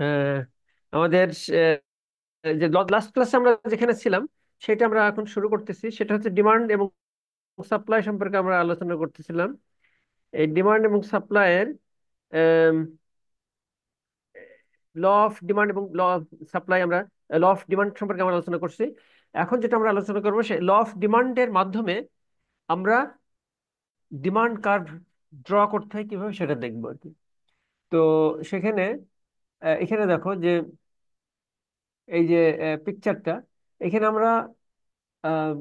আহ, আমাদের যে লাস্ট ক্লাসে আমরা যেখানে ছিলাম সেটা আমরা এখন শুরু করতেছি, সেটা হচ্ছে ডিমান্ড এবং সাপ্লাই সম্পর্কে আমরা আলোচনা করতেছিলাম। এই ডিমান্ড এবং সাপ্লাইয়ের ল অফ ডিমান্ড এবং ল অফ সাপ্লাই, আমরা ল অফ ডিমান্ড সম্পর্কে আমরা আলোচনা করছি। এখন যেটা আমরা আলোচনা করবো সে ল অফ ডিমান্ডের মাধ্যমে আমরা ডিমান্ড কার্ভ ড্র করতে হয় কিভাবে সেটা দেখবো আর কি। তো সেখানে এখানে দেখো যে এই যে পিকচারটা, এখানে আমরা আহ,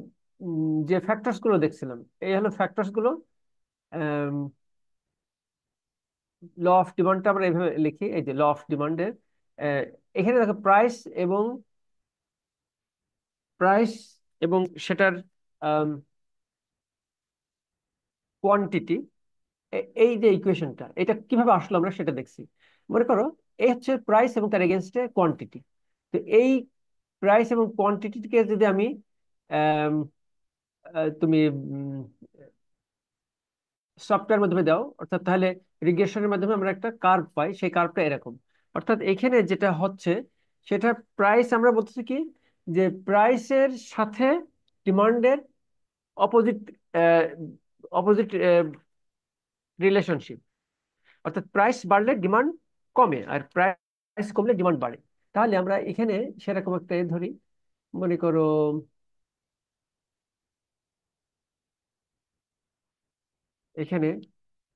যে ফ্যাক্টরস গুলো দেখছিলাম, এই হলো ফ্যাক্টরস গুলো। ল অফ ডিমান্ডটা আমরা এইভাবে লিখি, এই যে ল অফ ডিমান্ডের এখানে দেখো এবং প্রাইস এবং সেটার কোয়ান্টিটি, এই যে ইকুয়েশনটা এটা কিভাবে আসলো আমরা সেটা দেখছি। মনে করো এই হচ্ছে প্রাইস এবং তার এগেনস্টে কোয়ান্টিটি। তো এই প্রাইস এবং কোয়ান্টিটিকে যদি আমি আম, তুমি সফটওয়্যার মাধ্যমে দাও, অর্থাৎ তাহলে রিগ্রেশনের মাধ্যমে আমরা একটা কার্ভ পাই, সেই কার্ভটা এরকম। অর্থাৎ এখানে যেটা হচ্ছে সেটা প্রাইস, আমরা বলতেছি কি যে প্রাইসের সাথে ডিমান্ডের অপোজিট অপোজিট রিলেশনশিপ। অর্থাৎ প্রাইস বাড়লে ডিমান্ড কমে আর প্রাইস কমলে ডিমান্ড বাড়ে। তাহলে আমরা এখানে সেরকম একটা ধরি, মনে করো এখানে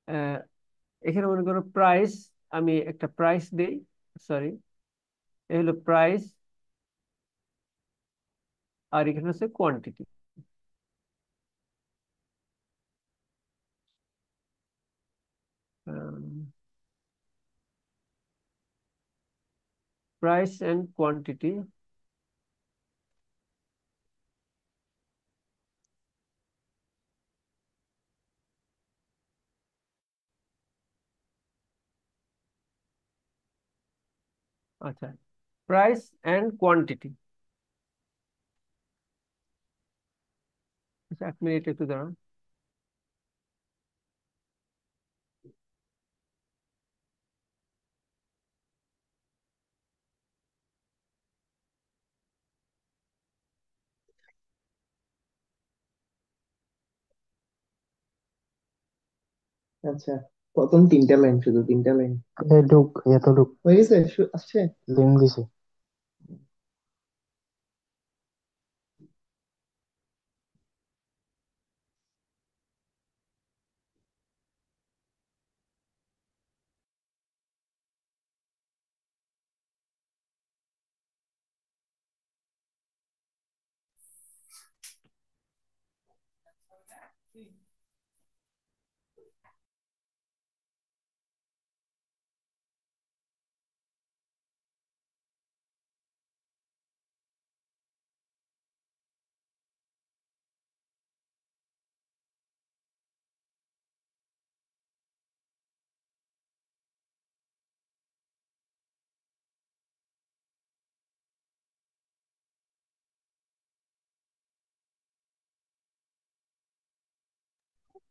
আহ, এখানে মনে করো প্রাইস, আমি একটা প্রাইস দিই, সরি, এ হলো প্রাইস আর এখানে হচ্ছে কোয়ান্টিটি। Price and quantity. আচ্ছা, প্রাইস এন্ড কোয়ান্টিটি। আচ্ছা, 1 মিনিট একটু দাঁড়ান। আচ্ছা, প্রথম 3টা লাইন, শুধু 3টা লাইন ঢুক এত ঢুক হয়ে গেছে, আসছে। লিঙ্ক দিছে।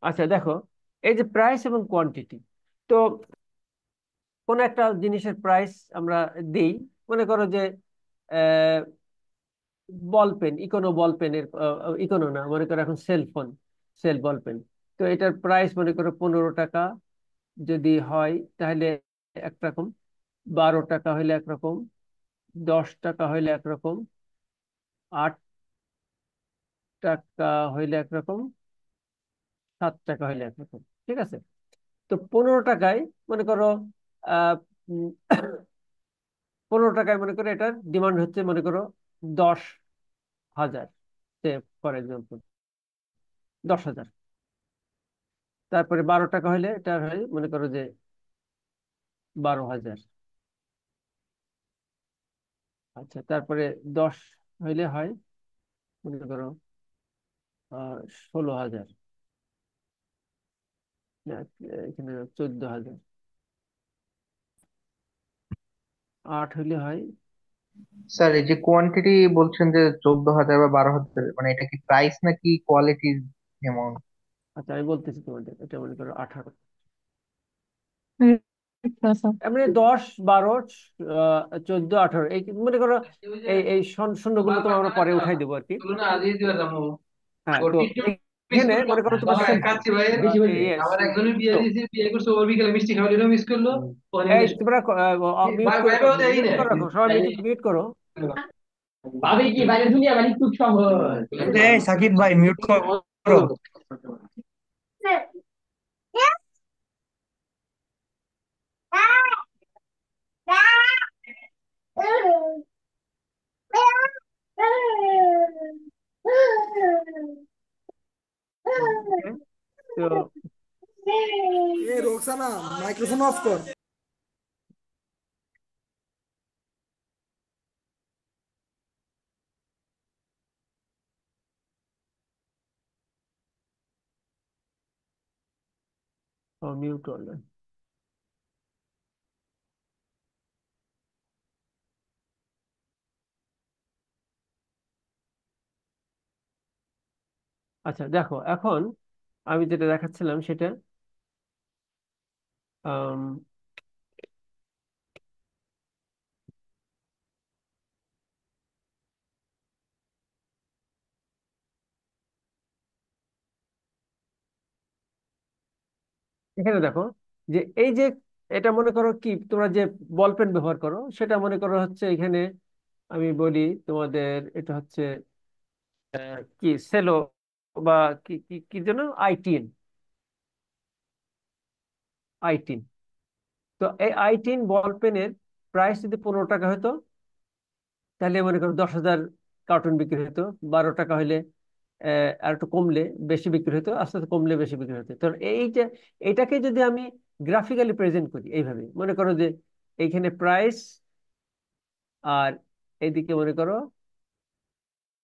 আচ্ছা দেখো, এই যে প্রাইস এবং কোয়ান্টিটি, তো কোন একটা জিনিসের প্রাইস আমরা দিই, মনে করো যে বল পেন, ইকোনো বল পেনের, ইকোনো না, মনে করো এখন সেল ফোন, সেল বল পেন। তো এটার প্রাইস মনে করো 15 টাকা যদি হয় তাহলে একরকম, 12 টাকা হইলে একরকম, 10 টাকা হইলে একরকম, 8 টাকা হইলে একরকম, 7 টাকা হইলে একরকম। ঠিক আছে? তো 15 টাকায় মনে করো আহ 15 টাকায় মনে করো এটার ডিমান্ড হচ্ছে মনে করো 10,000, ফর এক্সাম্পল 10,000। তারপরে 12 টাকা হইলে এটা হয় মনে করো যে 12,000। আচ্ছা, তারপরে 10 হইলে হয় মনে করো 16,000, না, এখানে 14,000। 8 হইলে হয়। স্যার, এই যে কোয়ান্টিটি বলছেন যে 14,000 বা 12,000, মানে এটা কি প্রাইস নাকি কোয়ালিটির অ্যামাউন্ট? আচ্ছা, আমি বলতেছি তোমাদের, এটা মনে করো 18। এমনি 10, 12, 14, 18 এই মনে করো, এই শূন্যগুলো তো আমরা পরে উঠাই দেবো আর কি। হ্যাঁ, তো এখানে মনে করো তোমার ইয়েস। তো এই তোমরা মিউট করে মিউট করে রাখো, সবাই মিউট মিউট করো। ভাবি কি বাইরের দুনিয়া মানে খুব সহজ। এই সাকিব ভাই মিউট করো। ওকে, তো এ রোকসানা মাইক্রোফোন অফ কর। মিউট করলে। আচ্ছা দেখো, এখন আমি যেটা দেখাচ্ছিলাম সেটা আম, এখানে দেখো যে এই যে এটা মনে করো কি, তোমরা যে বল পেন ব্যবহার করো সেটা মনে করো হচ্ছে এখানে আমি বলি তোমাদের এটা হচ্ছে কি সেলো বা কি কি কি যেন আই10। তো এই আই10 বল পেনের প্রাইস যদি 15 টাকা হতো, তাহলে মনে করো 10,000 কার্টুন বিক্রি হতো। 12 টাকা হলে আর একটু কমলে বেশি বিক্রি হতো, আস্তে আস্তে কমলে বেশি বিক্রি হতো। তো এইটা, এটাকে যদি আমি গ্রাফিক্যালি প্রেজেন্ট করি এইভাবে, মনে করো যে এইখানে প্রাইস আর এইদিকে মনে করো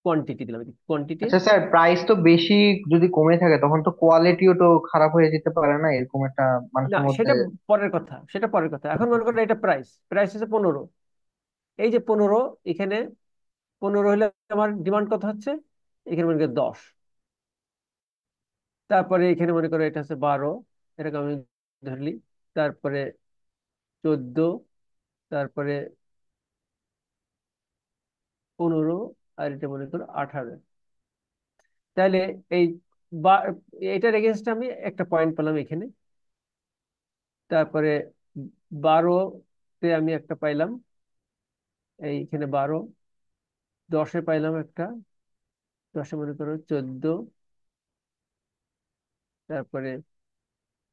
কোয়ান্টিটি দিলাম, কোয়ান্টিটি। আচ্ছা স্যার, প্রাইস তো বেশি যদি কমে থাকে তখন তো কোয়ালিটিও তো খারাপ হয়ে যেতে পারে না এরকম একটা না, মানুষের মধ্যে? সেটা পরের কথা, সেটা পরের কথা। এখন মনে করো এটা প্রাইস, প্রাইস হচ্ছে 15। এই যে 15, এখানে 15 হলে আমার ডিমান্ড কত হচ্ছে, এখানে মনে করো 10। তারপরে এখানে মনে করো এটা হচ্ছে 12, এরকম আমি ধরলি। তারপরে 14, তারপরে 15, আর এটা মনে করো 18। তাহলে এই বা এটার এগেনস্টে আমি একটা পয়েন্ট পেলাম এখানে। তারপরে 12-তে আমি একটা পাইলাম, এইখানে 12। 10-এ পাইলাম একটা, 10-এ মনে করো 14। তারপরে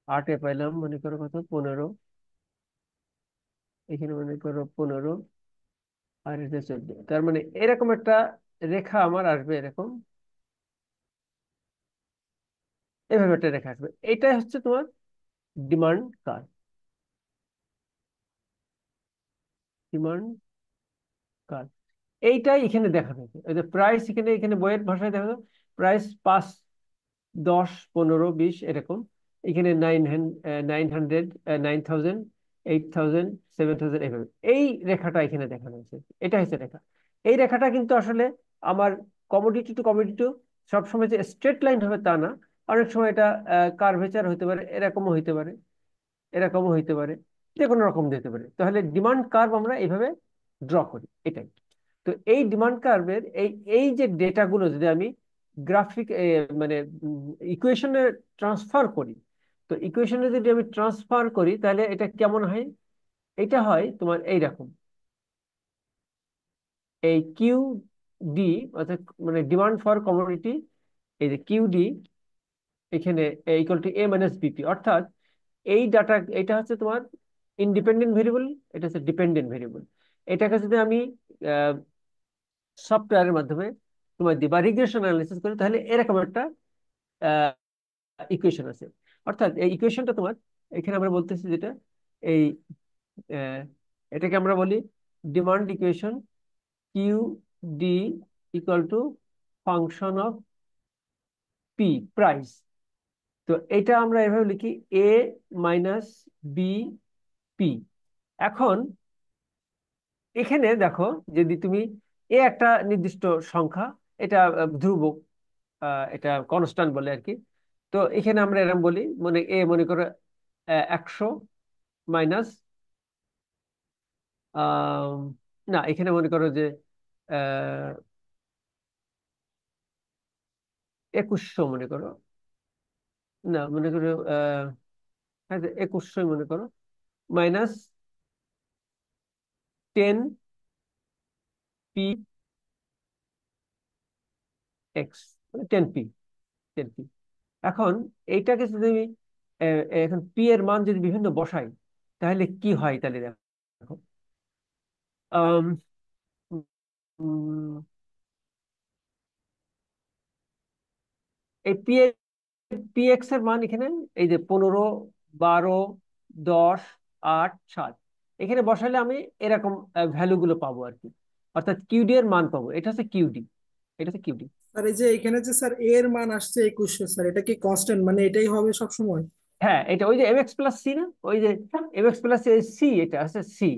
8-এ পাইলাম মনে করো কত, 15। এখানে মনে করো 15, আর এটা 14। তার মানে এরকম একটা রেখা আমার আসবে, এরকম এভাবে একটা রেখা আসবে। এটা হচ্ছে তোমার ডিমান্ড কার্ভ। ডিমান্ড কার্ভ এইটাই এখানে দেখানো হয়েছে। এই যে প্রাইস এখানে, এখানে বইয়ের ভাষায় দেখানো প্রাইস 5, 10, 15, 20 এরকম। এখানে 900, 9,000, 8,000, 7,000 এভাবে এই রেখাটা এখানে দেখানো হয়েছে। এটা হচ্ছে রেখা। এই রেখাটা কিন্তু আসলে আমার কমোডিটি টু কমোডিটি সবসময় যে স্ট্রেট লাইন হবে তা না। অনেক সময় এটা কার্ভেচার হতে পারে, এরকমও হইতে পারে, এরকমও হইতে পারে, যে কোনো রকম দিতে পারে। তাহলে ডিমান্ড কার্ভ আমরা এইভাবে ড্র করি, এটাই। তো এই ডিমান্ড কার্ভের এই এই যে ডেটাগুলো যদি আমি গ্রাফিক মানে ইকুয়েশনে ট্রান্সফার করি, তো ইকুয়েশনে যদি আমি ট্রান্সফার করি তাহলে এটা কেমন হয়? এটা হয় তোমার এইরকম, এই কিউ ডি, অর্থাৎ মানে ডিমান্ড ফর কমোডিটি, এই যে কিউ ডি এখানে equal to A minus BP. অর্থাৎ এই ডাটা, এটা হচ্ছে তোমার ইন্ডিপেন্ডেন্ট ভেরিয়েবল, এটা হচ্ছে ডিপেন্ডেন্ট ভেরিয়েবল। এটাকে যদি আমি সফটওয়্যারের মাধ্যমে তোমার দিই বা রিগ্রেশন অ্যানালিসিস করি, তাহলে এরকম একটা ইকুয়েশন আছে। অর্থাৎ এই ইকুয়েশনটা তোমার এখানে আমরা বলতেছি যেটা এই আহ, এটাকে আমরা বলি demand equation, Q D equal to function of P, price. তো এটা আমরা এভাবে লিখি এ মাইনাস বি পি। এখন এখানে দেখো, যদি তুমি একটা নির্দিষ্ট সংখ্যা, এটা ধ্রুবক, এটা কনস্ট্যান্ট বলে আর কি। তো এখানে আমরা এরকম বলি, মানে মনে করো 100, মাইনাস, না এখানে মনে করো যে 2100 মনে করো, না মনে করো হ্যাঁ 2100 মনে করো, মাইনাস 10 পি এক্স, মানে 10 পি, 10 পি। এখন এইটাকে যদি আমি এখন পি এর মান যদি বিভিন্ন বসাই তাহলে কি হয়, তাহলে দেখো আম, উম, এই পি এক্স এর মান এখানে এই যে 15, 12, 10, 8, 7 এখানে বসালে আমি এরকম ভ্যালু গুলো পাবো আর কি, অর্থাৎ কিউডি এর মান পাবো। এটা হচ্ছে কিউডি, এটা হচ্ছে কিউডি। স্যার এই যে এখানে যে স্যার এর মান আসছে 2100, স্যার এটা কি কনস্ট্যান্ট, মানে এটাই হবে সব সময়? হ্যাঁ এটা ওই যে এম এক্স প্লাস সি না, ওই যে এম এক্স প্লাস সি, এটা আছে সি,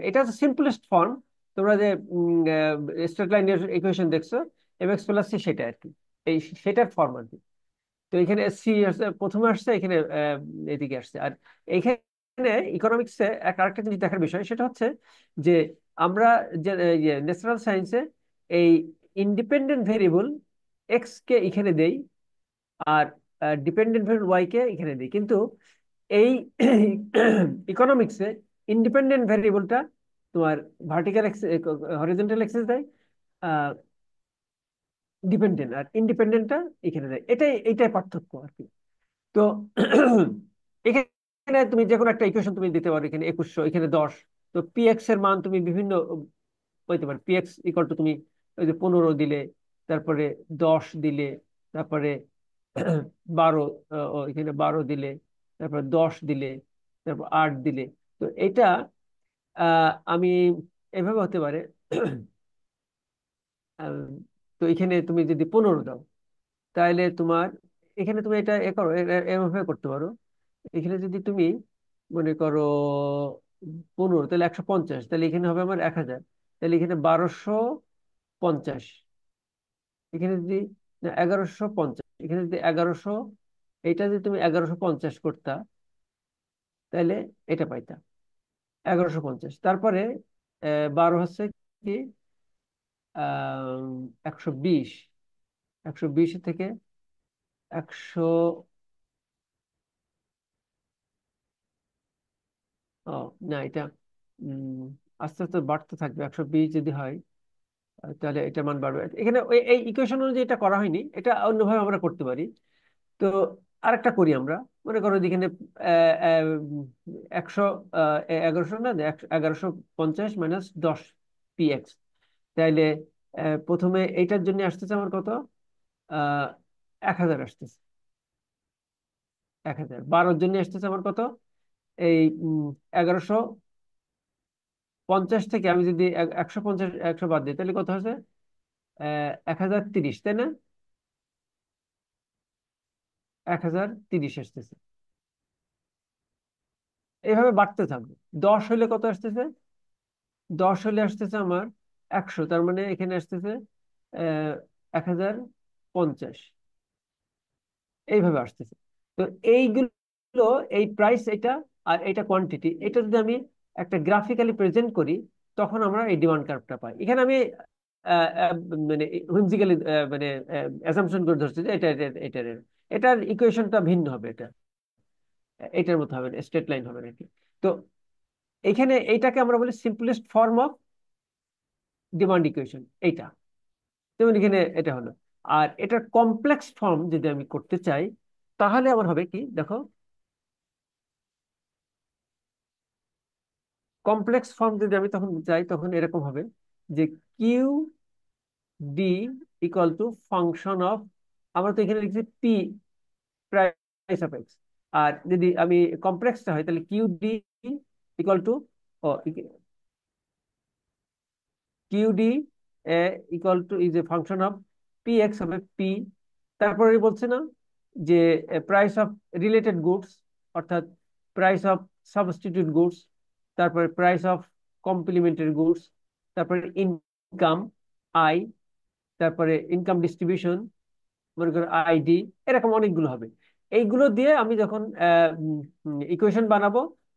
এটা হচ্ছে সিম্পলেস্ট ফর্ম। তোমরা যে স্ট্রেট লাইন ইকুয়েশন দেখছো, এম এক্স প্লাস সি সেটা আর কি, এই সেটার ফর্ম আর কি। তো এখানে সি আসছে প্রথমে, আসছে এখানে এদিকে আসছে। আর এইখানে ইকোনমিক্সে আরেকটা জিনিস দেখার বিষয়, সেটা হচ্ছে যে আমরা যে ন্যাচারাল সায়েন্সে এই ইন্ডিপেন্ডেন্ট ভেরিয়েবল এক্স কে এখানে দেই, আর ডিপেন্ডেন্ট ভেরিয়েবল ওয়াই কে এখানে দিই, কিন্তু এই ইকোনমিক্সে ইন্ডিপেন্ডেন্ট ভেরিয়েবলটা তোমার ভার্টিক্যাল হরিজন্টাল অ্যাক্সিস দেয়, ডিপেন্ডেন্ট আর ইন্ডিপেন্ডেন্টটা এখানে দেয়। এইটাই পার্থক্য আর কি। তো এখানে তুমি যে কোনো একটা ইকুয়েশন তুমি দিতে পারো, এখানে 2100, এখানে 10। তো পি এক্স এর মান তুমি বিভিন্ন বলতে পারো, পি এক্স ইকুয়াল টু তুমি ওই যে 15 দিলে, তারপরে 10 দিলে, তারপরে 12, এখানে 12 দিলে, তারপর 10 দিলে, তারপর 8 দিলে। তো এটা আমি এভাবে হতে পারে। আহ, তো এখানে তুমি যদি 15 দাও তাহলে তোমার, এখানে তুমি এটা এ করো, এভাবে করতে পারো। এখানে যদি তুমি মনে করো 15, তাহলে 150, তাহলে এখানে হবে আমার 1000, তাহলে এখানে 1250। এখানে যদি 1150, এখানে যদি 1100, এটা যদি তুমি 1150 করতা তাহলে এটা পাইতা 1150। তারপরে 12 হচ্ছে কি 120, 120 থেকে 100, ও না এটা উম আস্তে আস্তে বাড়তে থাকবে। 120 যদি হয় তাহলে এটা মান বাড়বে। এখানে এই ইকুয়েশন অনুযায়ী এটা করা হয়নি, এটা অন্যভাবে আমরা করতে পারি। তো আরেকটা করি আমরা, মনে করো যে এখানে 100, 1100 না, 1150 মাইনাস 10 px, তাইলে প্রথমে এইটার জন্য আসতেছে আমার কত, 1000 আসতেছে, 1000। 12-র জন্য আসতেছে আমার কত, এই 1150 থেকে আমি যদি 150, 100 বাদ দিই তাহলে কত হচ্ছে, 1030, তাই না? 1030 আসতেছে, এইভাবে বাড়তে থাকবে। 10 হলে কত আসতেছে, 10 হলে আসতেছে আমার 100, তার মানে এখানে আসতেছে 1050, এইভাবে আসতেছে। তো এইগুলো, এই প্রাইস এটা আর এটা কোয়ান্টিটি, এটা যদি আমি একটা গ্রাফিক্যালি প্রেজেন্ট করি তখন আমরা এই ডিমান্ড কার্ভটা পাই। এখানে আমি আহ, আহ, মানে হুইমজিক্যালি মানে অ্যাসাম্পশন করে ধরছি যে এটার এটার ইকুয়েশনটা ভিন্ন হবে, এটার মতো হবে, স্ট্রেট লাইন হবে নাকি। তো এখানে এইটাকে আমরা বলি simplest form of demand equation এইটা। যেমন এখানে এটা হলো। আর এটার কমপ্লেক্স ফর্ম যদি আমি করতে চাই তাহলে আমার হবে কি দেখো, কমপ্লেক্স ফর্ম যদি আমি তখন চাই তখন এরকম হবে যে Q D equal to function of, আমরা তো এখানে লিখছি পি, প্রাইস অফ এক্স। আর যদি আমি কমপ্লেক্সটা হয় তাহলে কিউ ডি ইকুয়াল টু, ও QD equal to is a function of P X হবে পি, তারপরে বলছে না যে প্রাইস অফ রিলেটেড গুডস, অর্থাৎ প্রাইস অফ সাবস্টিটিউট গুডস, তারপরে প্রাইস অফ কমপ্লিমেন্টারি গুডস, তারপরে ইনকাম আই, তারপরে ইনকাম ডিস্ট্রিবিউশন, মনে করো আইডি, এরকম অনেকগুলো হবে। এইগুলো দিয়ে আমি যখন ইকুয়েশন বানাবো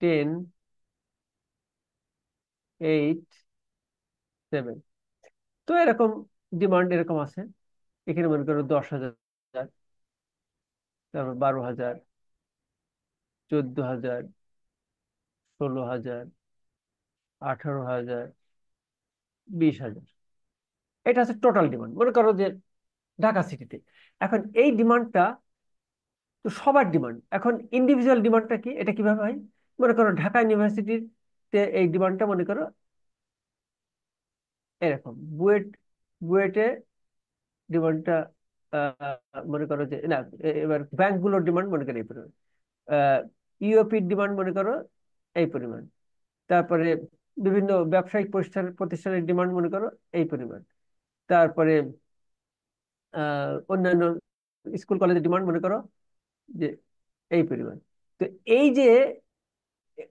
10, 8, 7। তো এরকম ডিমান্ড এরকম আছে। এখানে মনে করো 10,000, তারপর 12,000, 14,000, 16,000, 18,000, 20,000। এটা হচ্ছে টোটাল ডিমান্ড মনে করো যে ঢাকা সিটিতে। এখন এই ডিমান্ডটা তো সবার ডিমান্ড। এখন ইন্ডিভিজুয়াল ডিমান্ডটা কি, এটা কিভাবে হয়? মনে করো ঢাকা ইউনিভার্সিটিতে এই ডিমান্ডটা মনে করো এরকম। বুয়েটে ডিমান্ডটা মনে করো যে না, এবার ব্যাংকগুলোর ডিমান্ড মনে করো এই পরিমাণ, ইউওপির ডিমান্ড মনে করো এই পরিমাণ, তারপরে বিভিন্ন ব্যবসায়িক প্রতিষ্ঠানের ডিমান্ড মনে করো এই পরিমাণ, তারপরে অন্যান্য স্কুল কলেজের ডিমান্ড মনে করো যে এই পরিমাণ। তো এই যে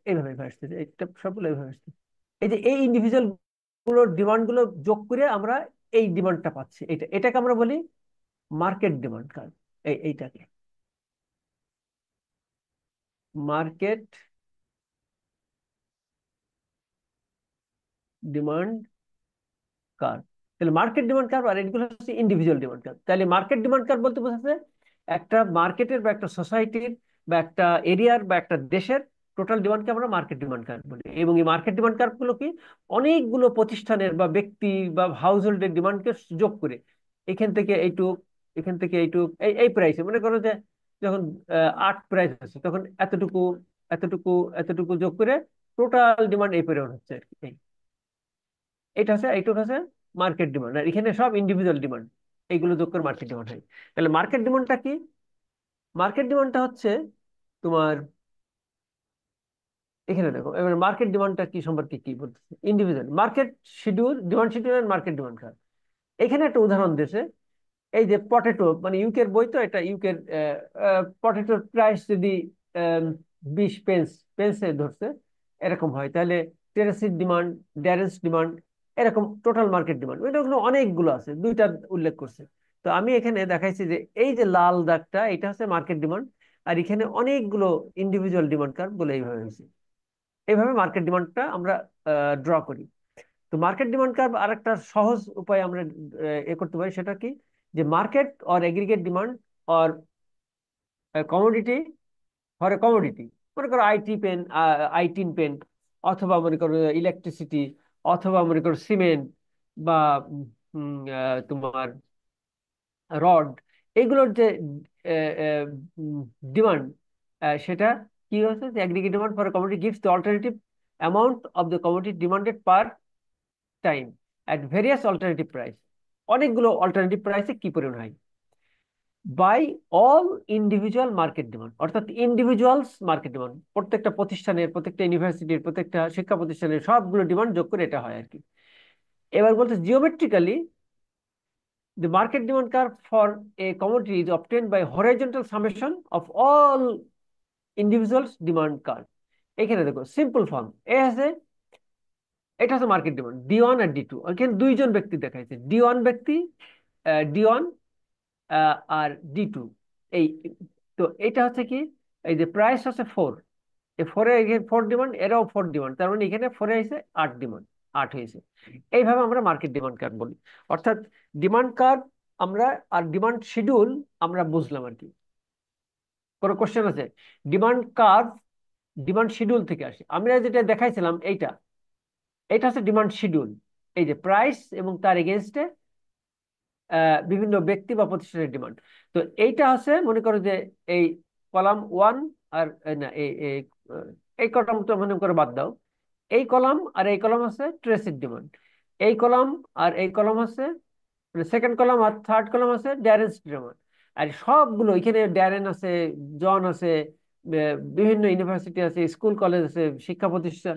এইভাবে আসতেছে, এটা সবগুলো এইভাবে আসতেছে। এই যে এই ইন্ডিভিজুয়াল গুলোর ডিমান্ড গুলো যোগ করে আমরা এই ডিমান্ডটা পাচ্ছি। এটাকে আমরা বলি মার্কেট ডিমান্ড কার্ভ। এইটাকে মার্কেট ডিমান্ড কার্ভ। তাহলে মার্কেট ডিমান্ড কার্ভ আর এগুলো হচ্ছে ইন্ডিভিজুয়াল ডিমান্ড কার্ভ। তাহলে মার্কেট ডিমান্ড কার্ভ বলতে বোঝাচ্ছে একটা মার্কেটের বা একটা সোসাইটির বা একটা এরিয়ার বা একটা দেশের টোটাল ডিমান্ডকে আমরা মার্কেট ডিমান্ড কার্ভ বলি। এবং এই মার্কেট ডিমান্ড কার্ভ গুলো কি অনেকগুলো প্রতিষ্ঠানের বা ব্যক্তি বা হাউস হোল্ডের ডিমান্ডকে যোগ করে এখান থেকে এইটুক, এখান থেকে এইটুক, এই প্রাইসে মনে করো যে যখন 8 প্রাইস আছে তখন এতটুকু, এতটুকু, এতটুকু যোগ করে টোটাল ডিমান্ড এই পরিমাণ হচ্ছে আর কি। এটা হচ্ছে এইটুকু হচ্ছে মার্কেট ডিমান্ড। আর এখানে সব ইন্ডিভিজুয়াল ডিমান্ড, এইগুলো যোগ করে মার্কেট ডিমান্ড হয়। তাহলে মার্কেট ডিমান্ডটা কি? মার্কেট ডিমান্ডটা হচ্ছে তোমার এখানে দেখো, এবার মার্কেট ডিমান্ডটা কি সম্পর্কে কি বলতেছে। Individual market schedule, demand schedule আর মার্কেট ডিমান্ড কার্ভ। এখানে একটা উদাহরণ দিয়েছে, এই যে পটেটো, মানে ইউকের বই তো এটা, ইউকের পটেটোর প্রাইস যদি 20 পেন্সে ধরছে এরকম হয়, তাহলে টেরেসির ডিমান্ড, ড্যারেন্স ডিমান্ড, এরকম টোটাল মার্কেট ডিমান্ড এগুলো অনেকগুলো আছে, দুইটা উল্লেখ করছে। তো আমি এখানে দেখাইছি যে এই যে লাল দাগটা এটা হচ্ছে মার্কেট ডিমান্ড, আর এখানে অনেকগুলো ইন্ডিভিজুয়াল ডিমান্ড কার্ভ বলে এইভাবে হয়েছে। এইভাবে মার্কেট ডিমান্ডটা আমরা ড্র করি। তো মার্কেট ডিমান্ড কার্ভ আর একটা সহজ উপায় আমরা করতে পারি, সেটা কি, যে market or aggregate demand or commodity for a commodity. মনে করো আইটি পেন, আইটিন পেন, অথবা মনে করো ইলেকট্রিসিটি, অথবা মনে করো সিমেন্ট, বা তোমার রড, এইগুলোর যে ডিমান্ড, সেটা কি হচ্ছে যে aggregate demand for commodity gives the alternative amount of the commodity demanded per time at various alternative price. অনেকগুলো অল্টারনেটিভ প্রাইসে কি পরিমাণ হয় by all individual market demand, অর্থাৎ ইন্ডিভিজুয়ালস মার্কেট ডিমান্ড, প্রত্যেকটা প্রতিষ্ঠানের, প্রত্যেকটা ইউনিভার্সিটির, প্রত্যেকটা শিক্ষা প্রতিষ্ঠানের সবগুলো ডিমান্ড যোগ করে এটা হয় আর কি। এবার বলতে geometrically the market demand curve for a commodity is obtained by horizontal summation of all individuals demand curve। এখানে দেখো সিম্পল ফর্ম এ আছে, এটা হচ্ছে মার্কেট ডিমান্ড D1 আর D2। এখানে দুইজন ব্যক্তি দেখাইছে, D1 ব্যক্তি, D1 আর D2। এই তো এটা হচ্ছে কি, এই যে প্রাইস হচ্ছে 4, এই 4-এ 4 ডিমান্ড, এরাও 4 ডিমান্ড, তার মানে এখানে 4-এ হয়েছে 8 ডিমান্ড, 8 হয়েছে। এইভাবে আমরা মার্কেট ডিমান্ড কার্ভ বলি। অর্থাৎ ডিমান্ড কার্ভ আমরা আর ডিমান্ড শিডিউল আমরা বুঝলাম আর কি। কোনো কোশ্চেন আছে? ডিমান্ড কার্ভ ডিমান্ড শিডিউল থেকে আসে। আমরা যেটা দেখাইছিলাম এইটা, এটা হচ্ছে ডিমান্ড শিডিউল। এই যে প্রাইস এবং তার এগেনস্টে বিভিন্ন ব্যক্তি বা প্রতিষ্ঠানের ডিমান্ড। তো এইটা হচ্ছে মনে করো যে এই কলাম 1 আর না, এই কলামটা মনে করো বাদ দাও, এই কলাম আর এই কলাম আছে ট্রেসির ডিমান্ড, এই কলাম আর এই কলাম আছে, সেকেন্ড কলাম আর থার্ড কলাম আছে ড্যারেন্স ডিমান্ড। আর সবগুলো এখানে ড্যারেন আছে, জন আছে, বিভিন্ন ইউনিভার্সিটি আছে, স্কুল কলেজ আছে, শিক্ষা প্রতিষ্ঠান,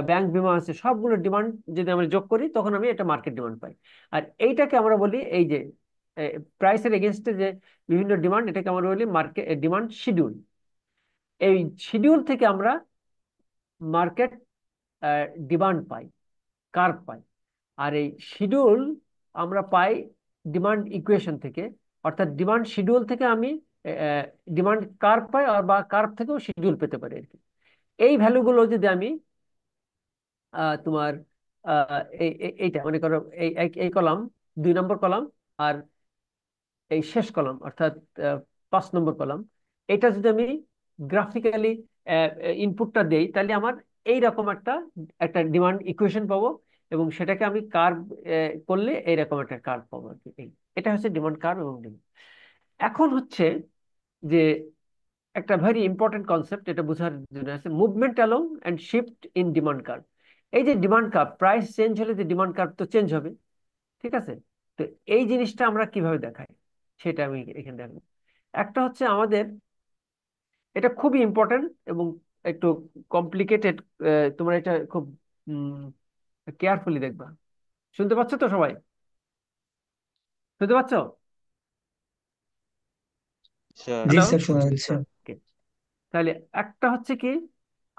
ব্যাংক, বিমা আছে, সবগুলো ডিমান্ড যদি আমরা যোগ করি তখন আমি একটা মার্কেট ডিমান্ড পাই। আর এইটাকে আমরা বলি, এই যে প্রাইসের এগেনস্টে যে বিভিন্ন ডিমান্ড, এটাকে আমরা বলি মার্কেট ডিমান্ড শিডিউল। এই শিডিউল থেকে আমরা মার্কেট ডিমান্ড পাই, কার্ভ পাই। আর এই শিডিউল আমরা পাই ডিমান্ড ইকুয়েশন থেকে, অর্থাৎ ডিমান্ড শিডিউল থেকে আমি ডিমান্ড কার্ভ পাই, বা কার্ভ থেকেও শিডিউল পেতে পারি আর কি। এই ভ্যালুগুলো যদি আমি তোমার এইটা মনে করো, এই কলাম, 2 নম্বর কলাম, আর এই শেষ কলাম অর্থাৎ 5 নম্বর কলাম, এটা যদি আমি গ্রাফিক্যালি ইনপুটটা দেই, তাহলে আমার এইরকম একটা একটা ডিমান্ড ইকুয়েশন পাবো, এবং সেটাকে আমি কার্ভ করলে এইরকম একটা কার্ভ পাবো আর কি। এটা হচ্ছে ডিমান্ড কার্ভ এবং ডিমান্ড। এখন হচ্ছে যে একটা ভেরি ইম্পর্টেন্ট কনসেপ্ট, এটা বোঝার জন্য আছে movement along and shift in demand curve. এই যে ডিমান্ড কার্ভ, প্রাইস চেঞ্জ হলে যে ডিমান্ড কার্ভ তো চেঞ্জ হবে, ঠিক আছে? তো এই জিনিসটা আমরা কিভাবে দেখাই সেটা আমি এখানে দেখবো। একটা হচ্ছে আমাদের, এটা খুবই ইম্পর্টেন্ট এবং একটু কমপ্লিকেটেড, তোমরা এটা খুব কেয়ারফুলি দেখবা। শুনতে পাচ্ছ তো সবাই? শুনতে পাচ্ছ? স্যার। জি হ্যালো? স্যার, শোনা যাচ্ছে। ওকে। তাহলে একটা হচ্ছে কি,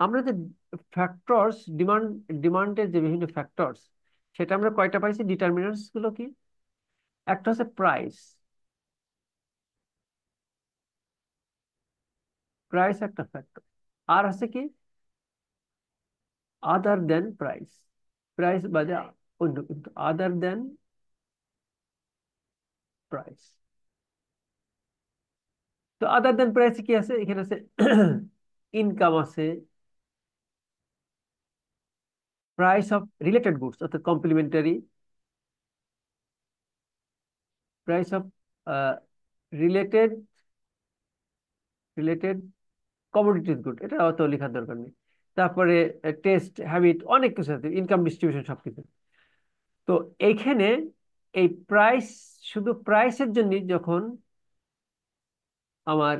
আমরা যে ফ্যাক্টরস, ডিমান্ডের যে বিভিন্ন ফ্যাক্টরস, সেটা আমরা কয়টা পাইছি, ডিটারমিনেন্টস গুলো কি? একটা হচ্ছে প্রাইস, প্রাইস একটা ফ্যাক্টর। আর আছে কি, আদার দেন প্রাইস, প্রাইস বাদে অন্য কিন্তু, আদার দেন প্রাইস। তো আদার দেন প্রাইস কি আছে? এখানে আছে ইনকাম আছে, প্রাইস অফ রিলেটেড গুডস অর্থাৎ complementary, price of related related commodities good, এটা অত লেখার দরকার নেই। তারপরে টেস্ট, হ্যাবিট, অনেক কিছু আছে, ইনকাম ডিস্ট্রিবিউশন, সবকিছু। তো এইখানে এই প্রাইস, শুধু প্রাইসের জন্য যখন আমার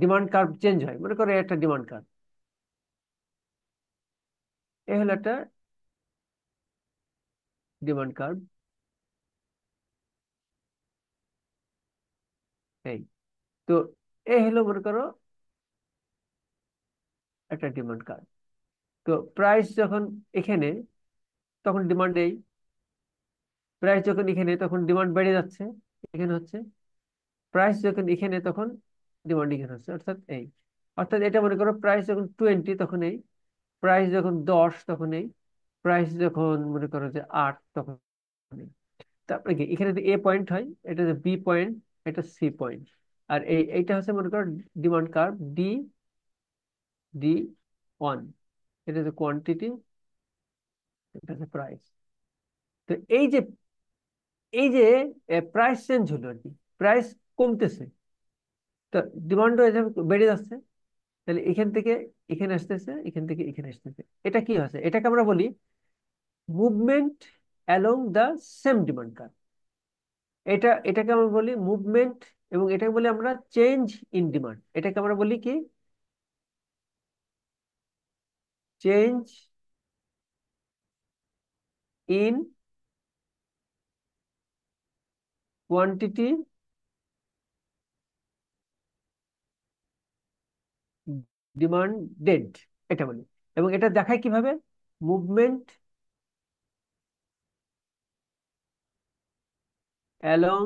ডিমান্ড কার্ভ চেঞ্জ হয়, মনে করো একটা ডিমান্ড কার্ভ, এ হলো একটা ডিমান্ড কার্ভ, এই। তো এ হলো মনে করো একটা ডিমান্ড কার্ভ। তো প্রাইস যখন এখানে, তখন ডিমান্ড এই, প্রাইস যখন এখানে তখন ডিমান্ড বেড়ে যাচ্ছে, এখানে হচ্ছে প্রাইস যখন এখানে তখন ডিমান্ড এখানে হচ্ছে, অর্থাৎ এই। অর্থাৎ এটা মনে করো প্রাইস যখন 20 তখন এই, প্রাইস যখন 10 তখন এই, প্রাইস যখন মনে করো যে 8 তখন এই। তারপরে কি, এখানে যদি এ পয়েন্ট হয়, এটা যে বি পয়েন্ট, এটা সি পয়েন্ট, আর এইটা হচ্ছে মনে করো ডিমান্ড কার্ভ ডি, ডি 1, এটা হচ্ছে কোয়ান্টিটি, এটা হচ্ছে প্রাইস। তো এই যে প্রাইস চেঞ্জ হলো আর কি, প্রাইস কমতেছে, তো ডিমান্ডও বেড়ে যাচ্ছে, তাহলে এখান থেকে এখানে আসতেছে, এখান থেকে এখানে আসতেছে, এটা কি হচ্ছে, এটাকে আমরা বলি movement along the same demand curve. এটাকে আমরা বলি মুভমেন্ট, এবং এটাকে বলি আমরা চেঞ্জ ইন ডিমান্ড। এটাকে আমরা বলি কি, চেঞ্জ ইন কোয়ান্টিটি ডিমান্ডেড, এটা বলি। এবং এটা দেখায় কিভাবে, movement along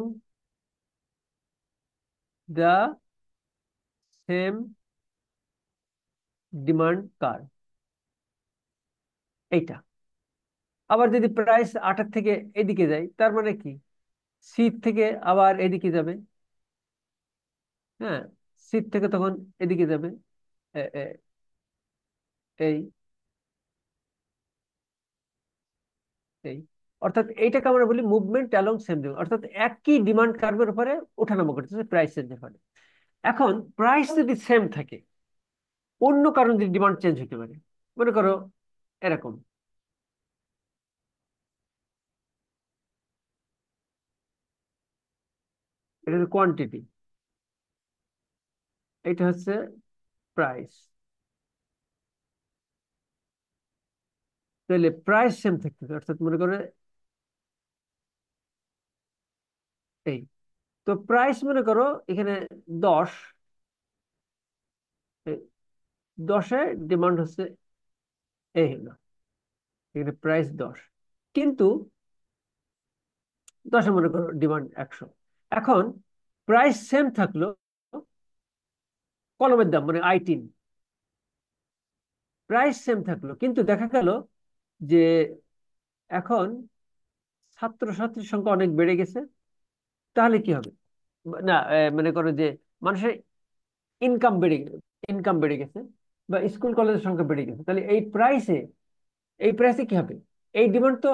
the same demand curve, এইটা। আবার যদি প্রাইস 8 থেকে এদিকে যায়, তার মানে কি, সি থেকে আবার এদিকে যাবে, হ্যাঁ, সি থেকে তখন এদিকে যাবে, এ- এ- এই এই অর্থাৎ এইটাকে আমরা বলি মুভমেন্ট অ্যালং সেম ডিমান্ড, অর্থাৎ একই ডিমান্ড কার্ভের উপরে ওঠানামা করতেছে প্রাইস চেঞ্জের ফলে। এখন প্রাইস যদি সেম থাকে, অন্য কারণ যদি ডিমান্ড চেঞ্জ হতে পারে, মনে করো এরকম, এটা হচ্ছে কোয়ান্টিটি, এটা হচ্ছে প্রাইস। তাহলে প্রাইস সেম থাকতেছে, অর্থাৎ মনে করো এই, তো প্রাইস মনে করো এখানে 10, 10-এ ডিমান্ড হচ্ছে এই হলো, এখানে প্রাইস 10, কিন্তু 10-এ মনে করো ডিমান্ড 100। এখন প্রাইস সেম থাকলো, কলমের দাম মানে I3, প্রাইস সেম থাকলো, কিন্তু দেখা গেল যে এখন ছাত্রছাত্রীর সংখ্যা অনেক বেড়ে গেছে। তাহলে কি হবে? না, মনে করো যে মানুষের ইনকাম বেড়ে গেছে, ইনকাম বেড়ে গেছে, বা স্কুল কলেজের সংখ্যা বেড়ে গেছে, তাহলে এই প্রাইসে কি হবে? এই ডিমান্ড তো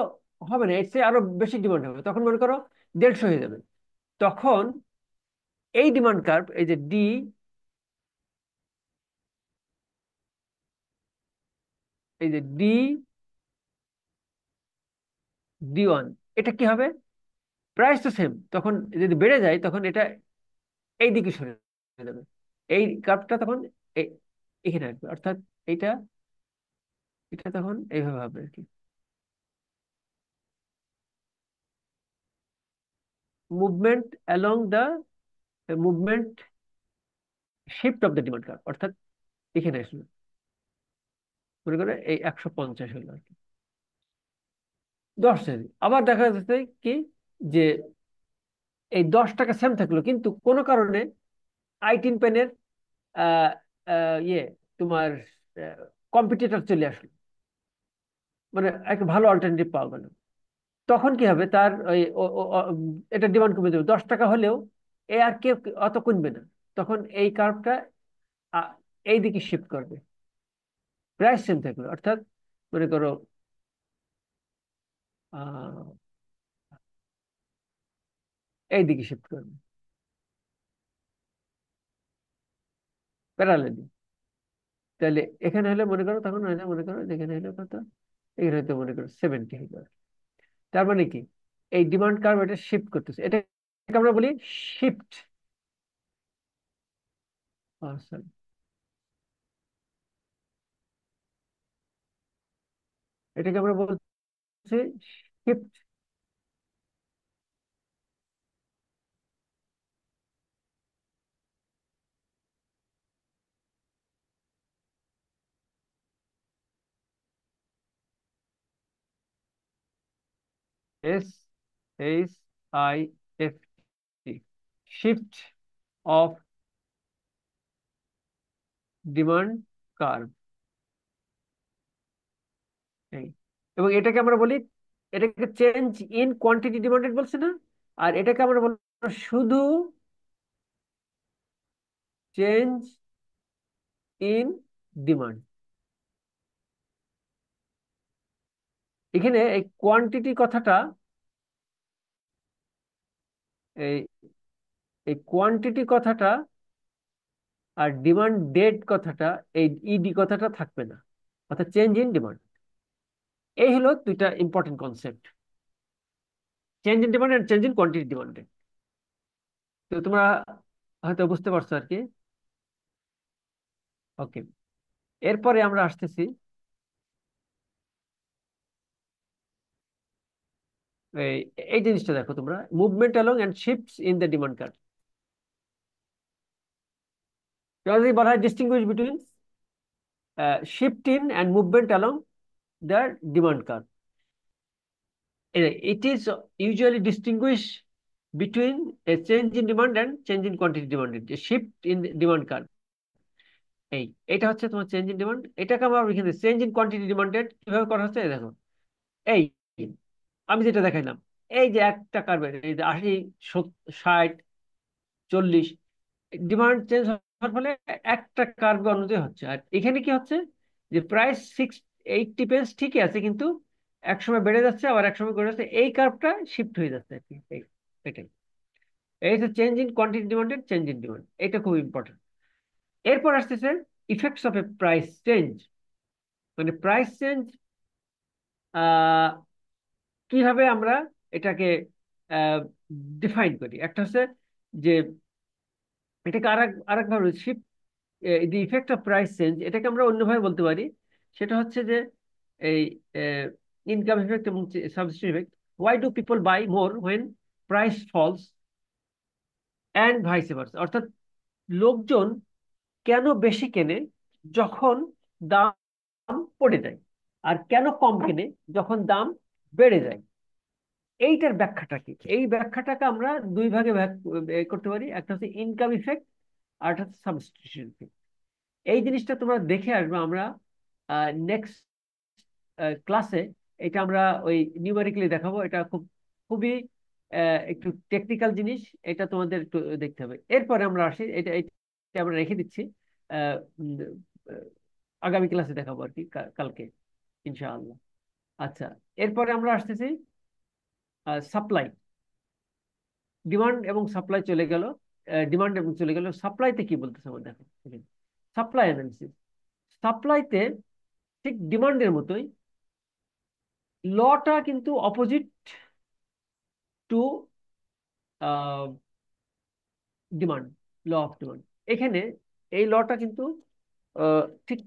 হবে না, এর চেয়ে আরো বেশি ডিমান্ড হবে। তখন মনে করো 150 হয়ে যাবে। তখন এই ডিমান্ড কার্ভ, এই যে ডি, এই যে D1, এটা কি হবে? প্রাইস তো সেম, তখন যদি বেড়ে যায় তখন এটা এই দিকে সরে যাবে। এই কার্ভটা তখন এ- এখানে আসবে, অর্থাৎ এইটা, এটা তখন এইভাবে হবে আর কি। Movement along the movement shift of the demand curve, অর্থাৎ এখানে আসলো, মনে করে এই 150 হলো আর কি। 10 আবার দেখা যাচ্ছে কি, যে এই 10 টাকা সেম থাকলো, কিন্তু কোনো কারণে I10 পেনের আহ ইয়ে তোমার কম্পিটিটর চলে আসলো, মানে একটা ভালো অল্টারনেটিভ পাওয়া গেল। তখন কি হবে? তার ওই এটা ডিমান্ড কমে যাবে। 10 টাকা হলেও এ আর কেউ অত কিনবে না। তখন এই কার্ভটা এই দিকে শিফট করবে, প্রাইস সেম থাকবে, অর্থাৎ মনে করো আহ এই দিকে শিফট করবে প্যারালালি। তাহলে এখানে হলে মনে করো, তখন হলে মনে করো যেখানে হলে কত, এখানে হয়তো মনে করো 70 হলো। তার মানে কি, এই ডিমান্ড কার্ভ এটা শিফট করতেছে, এটাকে আমরা বলি শিফট। সরি, এটাকে আমরা বলছি shift. SHIFT, shift of demand curve. এই, এবং এটাকে আমরা বলি, এটাকে চেঞ্জ ইন কোয়ান্টিটি ডিমান্ডেড বলছি না? আর এটাকে আমরা বলবো শুধু চেঞ্জ ইন ডিমান্ড। এখানে এই কোয়ান্টিটি কথাটা, এই এই কোয়ান্টিটি কথাটা আর ডিমান্ড ডেড কথাটা, এই ইডি কথাটা থাকবে না, অর্থাৎ চেঞ্জ ইন ডিমান্ড। এই হলো দুইটা important concept, change in demand and change in quantity demanded. তো তোমরা হয়তো বুঝতে পারছো আর কি। ওকে, এরপরে আমরা আসতেছি এই এই জিনিসটা দেখো তোমরা, movement along and shifts in the demand curve. বলা হয় distinguish between shift in and movement along the demand curve. It is usually distinguished between a change in demand and change in quantity demanded, a shift in demand curve। এটা হচ্ছে তোমার change in demand. এটাকে আমরা এখানে change in quantity demanded কিভাবে করা হচ্ছে, এই দেখো। এই আমি যেটা দেখাইলাম, এই যে একটা কার্ভের এই যে 80, 60, 40 ডিমান্ড চেঞ্জ হওয়ার ফলে একটা কার্ভ অনুযায়ী হচ্ছে। আর এখানে কি হচ্ছে, যে প্রাইস 680 ঠিকই আছে, কিন্তু এক সময় বেড়ে যাচ্ছে, আবার এক সময় করে যাচ্ছে, এই কার্ভটা শিফট হয়ে যাচ্ছে আর কি। এটাই, এই হচ্ছে change in quantity demanded, change in demand. এটা খুব ইম্পর্টেন্ট। এরপর আসতেছে effects of A price change. মানে প্রাইস চেঞ্জ কিভাবে আমরা এটাকে ডিফাইন করি। একটা হচ্ছে যে এটাকে আরেক ভাবে shift, the effect of price change, এটাকে আমরা অন্যভাবে বলতে পারি। সেটা হচ্ছে যে এই ইনকাম ইফেক্ট এবং substitution effect. Why do people buy more when price falls and vice versa, অর্থাৎ লোকজন কেন বেশি কেনে যখন দাম পড়ে যায়, আর কেন কম কেনে যখন দাম বেড়ে যায়। এইটার ব্যাখ্যাটা কি? এই ব্যাখ্যাটাকে আমরা দুই ভাগে ভাগ করতে পারি। একটা হচ্ছে ইনকাম ইফেক্ট, আর একটা হচ্ছে সাবস্টিটিউশন ইফেক্ট। এই জিনিসটা তোমরা দেখে আসবে আমরা নেক্সট ক্লাসে এটা আমরা ওই নিউমেরিক্যালি দেখাবো। এটা খুবই একটু টেকনিক্যাল জিনিস, এটা তোমাদের একটু দেখতে হবে। এরপরে আমরা আসি, এটা আমরা রেখে দিচ্ছি, আহ, উম, আহ, আগামী ক্লাসে দেখাবো আর কি, কালকে ইনশাআল্লাহ। আচ্ছা, এরপরে আমরা আসতেছি সাপ্লাই। ডিমান্ড এবং সাপ্লাই চলে গেল, ডিমান্ড এবং চলে গেল। সাপ্লাইতে কি বলতেছে আমার দেখো, সাপ্লাই অ্যানালিসিস। সাপ্লাইতে ঠিক ডিমান্ডের মতোই লটা কিন্তু opposite to demand, law of demand. এখানে এই লটা কিন্তু ঠিক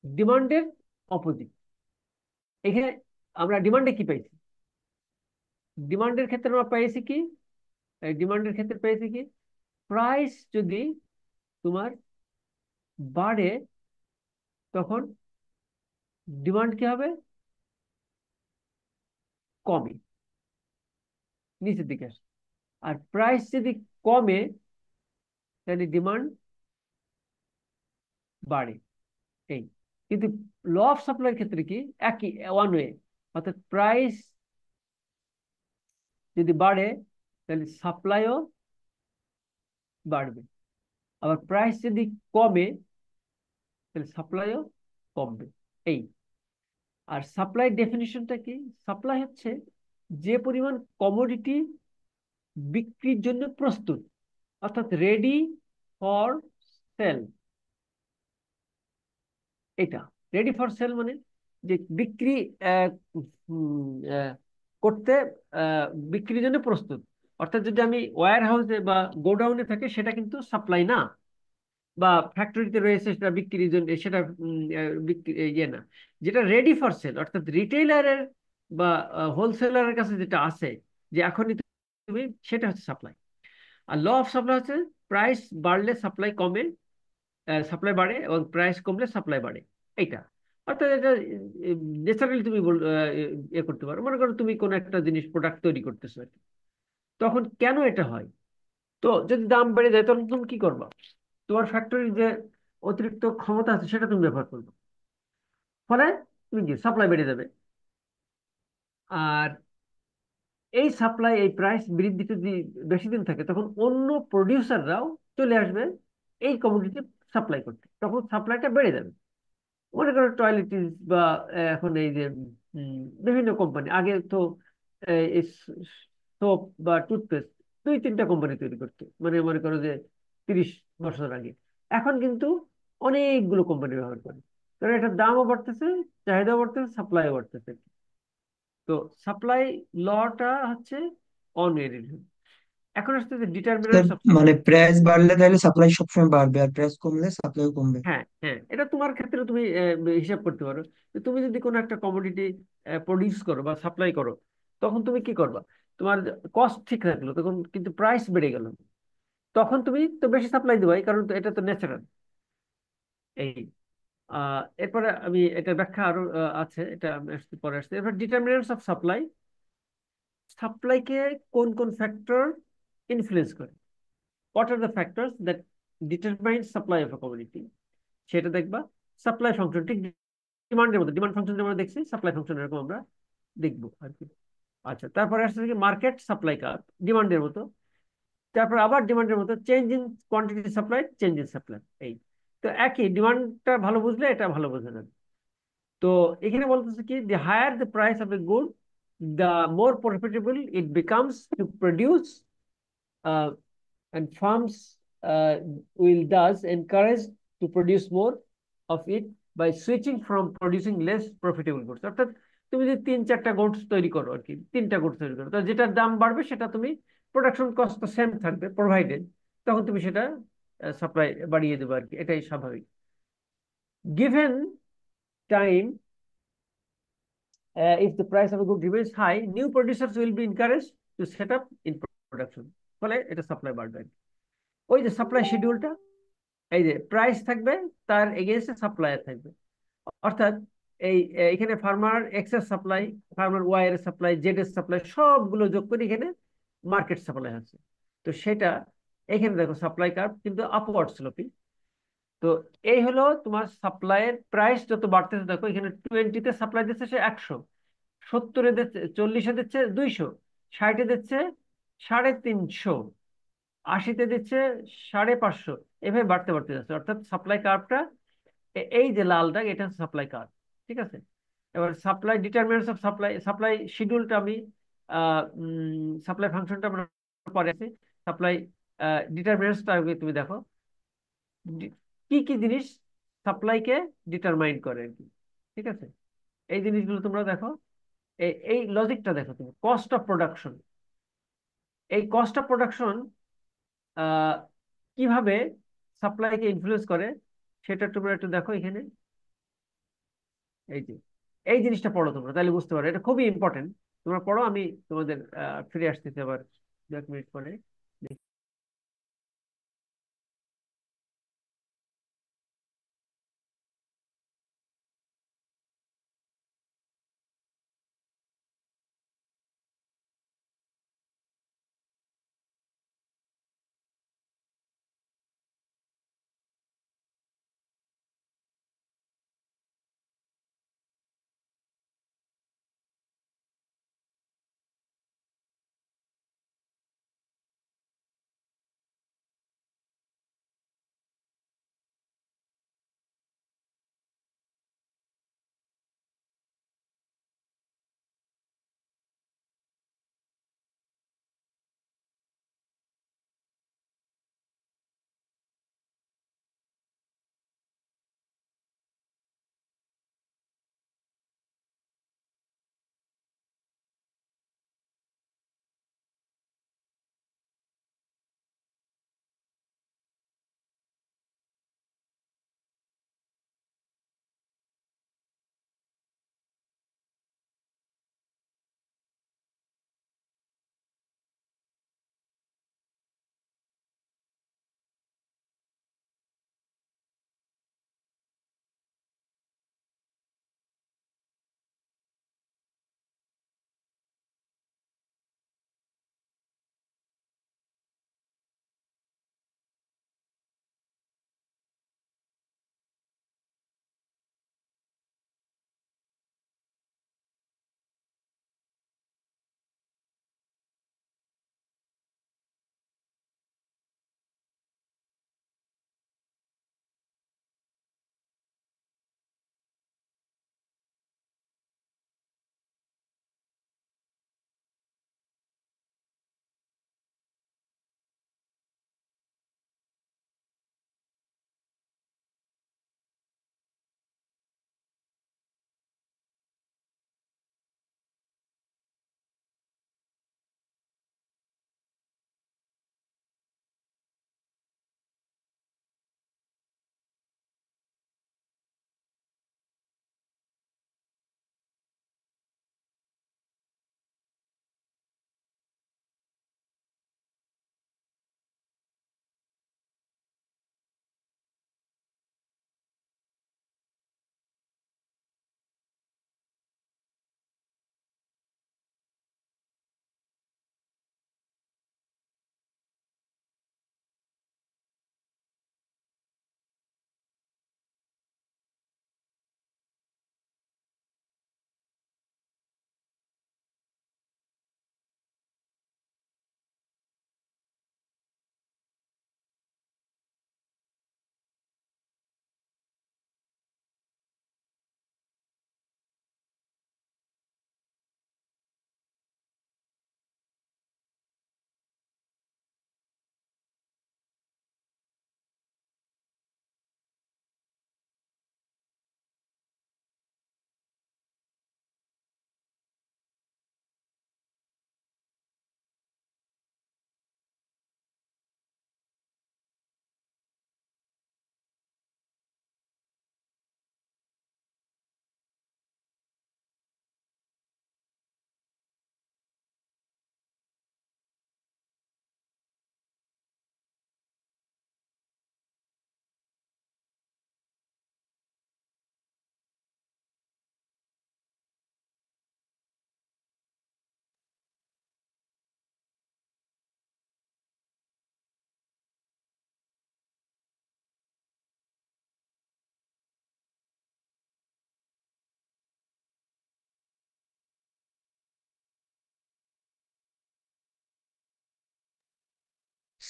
ডিমান্ডের অপোজিট। এখানে আমরা ডিমান্ডে কি পাইছি? ডিমান্ডের ক্ষেত্রে আমরা পাইছি কি, ডিমান্ডের ক্ষেত্রে পেয়েছি কি, প্রাইস যদি তোমার বাড়ে তখন ডিমান্ড কি হবে? কমে, নিচের দিকে আসে। আর প্রাইস যদি কমে তাহলে ডিমান্ড বাড়ে। এই কিন্তু ল অফ সাপ্লাইয়ের ক্ষেত্রে কি, একই, ওয়ান ওয়ে। অর্থাৎ প্রাইস যদি বাড়ে তাহলে সাপ্লাইও বাড়বে, আবার প্রাইস যদি কমে তাহলে সাপ্লাইও কমবে। এই, আর সাপ্লাই ডেফিনিশনটা কি? সাপ্লাই হচ্ছে যে পরিমাণ কমোডিটি বিক্রির জন্য প্রস্তুত, অর্থাৎ রেডি ফর সেল। এটা রেডি ফর সেল মানে যে বিক্রি আহ, উম, আহ, করতে, বিক্রির জন্য প্রস্তুত। অর্থাৎ যদি আমি ওয়্যার হাউসে বা গোডাউনে থাকে সেটা কিন্তু সাপ্লাই না, বা ফ্যাক্টরিতে রয়েছে সেটা বিক্রির জন্য, সেটা বিক্রি ইয়ে না। যেটা রেডি ফর সেল অর্থাৎ রিটেইলারের বা হোলসেলারের কাছে যেটা আছে যে এখনই তুমি, সেটা হচ্ছে সাপ্লাই। আর ল অফ সাপ্লাই হচ্ছে প্রাইস বাড়লে সাপ্লাই কমে, সাপ্লাই বাড়ে, এবং প্রাইস কমলে সাপ্লাই বাড়ে। এইটা অর্থাৎ এটা ন্যাচারালি তুমি ইয়ে করতে পারো। মনে করো তুমি কোনো একটা জিনিস, প্রোডাক্ট তৈরি করতেছো আর কি। তখন কেন এটা হয়? তো যদি দাম বেড়ে যায় তখন তুমি কি করবা? তোমার ফ্যাক্টরির যে অতিরিক্ত ক্ষমতা আছে সেটা তুমি ব্যবহার করবে, ফলে তুমি কি, সাপ্লাই বেড়ে যাবে। আর এই সাপ্লাই, এই প্রাইস বৃদ্ধিতে যদি বেশি দিন থাকে তখন অন্য প্রডিউসাররাও চলে আসবে এই কমোডিটি সাপ্লাই করতে, তখন সাপ্লাইটা বেড়ে যাবে। মনে করো টয়লেটিস বা এখন এই যে বিভিন্ন কোম্পানি, আগে তো সোপ বা টুথপেস্ট দুই তিনটা কোম্পানি তৈরি করতো, মানে মনে করো যে 30 বছর আগে। এখন কিন্তু অনেকগুলো কোম্পানি ব্যবহার করে, কারণ এটার দামও বাড়তেছে, চাহিদাও বাড়তেছে, সাপ্লাইও বাড়তেছে। তো সাপ্লাই লটা হচ্ছে অনএরিড। এখন আসছে স্যার ডিটারমিনেন্টস অফ মানে সাপ্লাই। প্রাইস বাড়লে তাহলে সাপ্লাই সবসময় বাড়বে আর প্রাইস কমলে সাপ্লাইও কমবে। হ্যাঁ, হ্যাঁ, এটা তোমার ক্ষেত্রে তুমি হিসাব করতে পারো যে তুমি যদি কোনো একটা কমোডিটি প্রডিউস করো বা সাপ্লাই করো, তখন তুমি কি করবা? তোমার কস্ট ঠিক রাখলো, তখন কিন্তু প্রাইস বেড়ে গেল, তখন তুমি তো বেশি সাপ্লাই দিবা, কারণ তো এটা তো ন্যাচারাল। এই এরপরে আমি এটা ব্যাখ্যা আরো আছে, এটা আমি পরে আসছে। এরপর ডিটারমিনেন্টস অফ সাপ্লাই। সাপ্লাইকে কোন কোন ফ্যাক্টর ইনফ্লুয়েন্স করে, what are the factors that determine supply of a commodity, সেটা দেখবা। সাপ্লাই ফাংশন ঠিক ডিমান্ডের মতো, ডিমান্ড ফাংশন আমরা দেখছি, সাপ্লাই ফাংশন এরকম আমরা দেখবো আর কি। আচ্ছা, তারপরে আসছে কি মার্কেট সাপ্লাই কার্ভ, ডিমান্ডের মতো। তারপর আবার ডিমান্ডের মতো change in quantity supply, change in supply. এই তো একই, ডিমান্ডটা ভালো বুঝলে এটা ভালো বোঝা যাবে। তো এখানে বলতেছে কি, the higher the price of a good, the more profitable it becomes to produce, uh, and firms will thus encourage to produce more of it by switching from producing less profitable goods। অর্থাৎ তুমি যদি 3-4টা goods তৈরি করো আর কি, 3টা goods তৈরি করো, তো যেটার দাম বাড়বে সেটা তুমি, প্রোডাকশন কস্ট তো সেম থাকবে প্রোভাইডেড, তখন তুমি সেটা সাপ্লাই বাড়িয়ে দেবে আর কি, এটাই স্বাভাবিক। Given time, if the price of a good remains high, new producers will be encouraged to set up in production, ফলে এটা সাপ্লাই বাড়বে। ওই যে সাপ্লাই শিডিউলটা, এই যে প্রাইস থাকবে, তার এগেইনস্টে সাপ্লায়ার থাকবে। অর্থাৎ এই এখানে ফার্মার এক্স এর সাপ্লাই, ফার্মার ওয়াই এর সাপ্লাই, জেড এর সাপ্লাই, সবগুলো যোগ করে এখানে মার্কেট সাপ্লাই হচ্ছে। তো সেটা এখানে দেখো সাপ্লাই কার্ভ কিন্তু আপওয়ার্ড স্লোপিং। তো তো এই হলো তোমার সাপ্লাইয়ের প্রাইস যত বাড়তেছে দেখো, এখানে 20-তে সাপ্লাই দিচ্ছে সে 100, 70-এ দিচ্ছে, 40-এ দিচ্ছে 200, 60-এ দিচ্ছে 350, 80-তে দিচ্ছে 550, এভাবে বাড়তে বাড়তে যাচ্ছে। অর্থাৎ সাপ্লাই কার্ভটা এই যে লাল দাগ, এটা সাপ্লাই কার্ভ। ঠিক আছে, এবার supply determinants of supply, supply শিডিউলটা আমি সাপ্লাই ফাংশনটা আমরা পরে আছে। সাপ্লাই ডিটারমিনেন্টসটা আগে তুমি দেখো, ডি- কি কি জিনিস সাপ্লাইকে ডিটারমাইন করে আর কি। ঠিক আছে, এই জিনিসগুলো তোমরা দেখো। এই লজিকটা দেখো তুমি, কস্ট অফ প্রোডাকশন। এই কস্ট অফ প্রোডাকশন কিভাবে সাপ্লাইকে ইনফ্লুয়েন্স করে সেটা তোমরা একটু দেখো এখানে। এই যে এই জিনিসটা পড়ো তোমরা, তাহলে বুঝতে পারো, এটা খুবই ইম্পর্টেন্ট। তোমরা পড়ো, আমি তোমাদের ফিরে আসতেছি আবার 1 মিনিট পরে।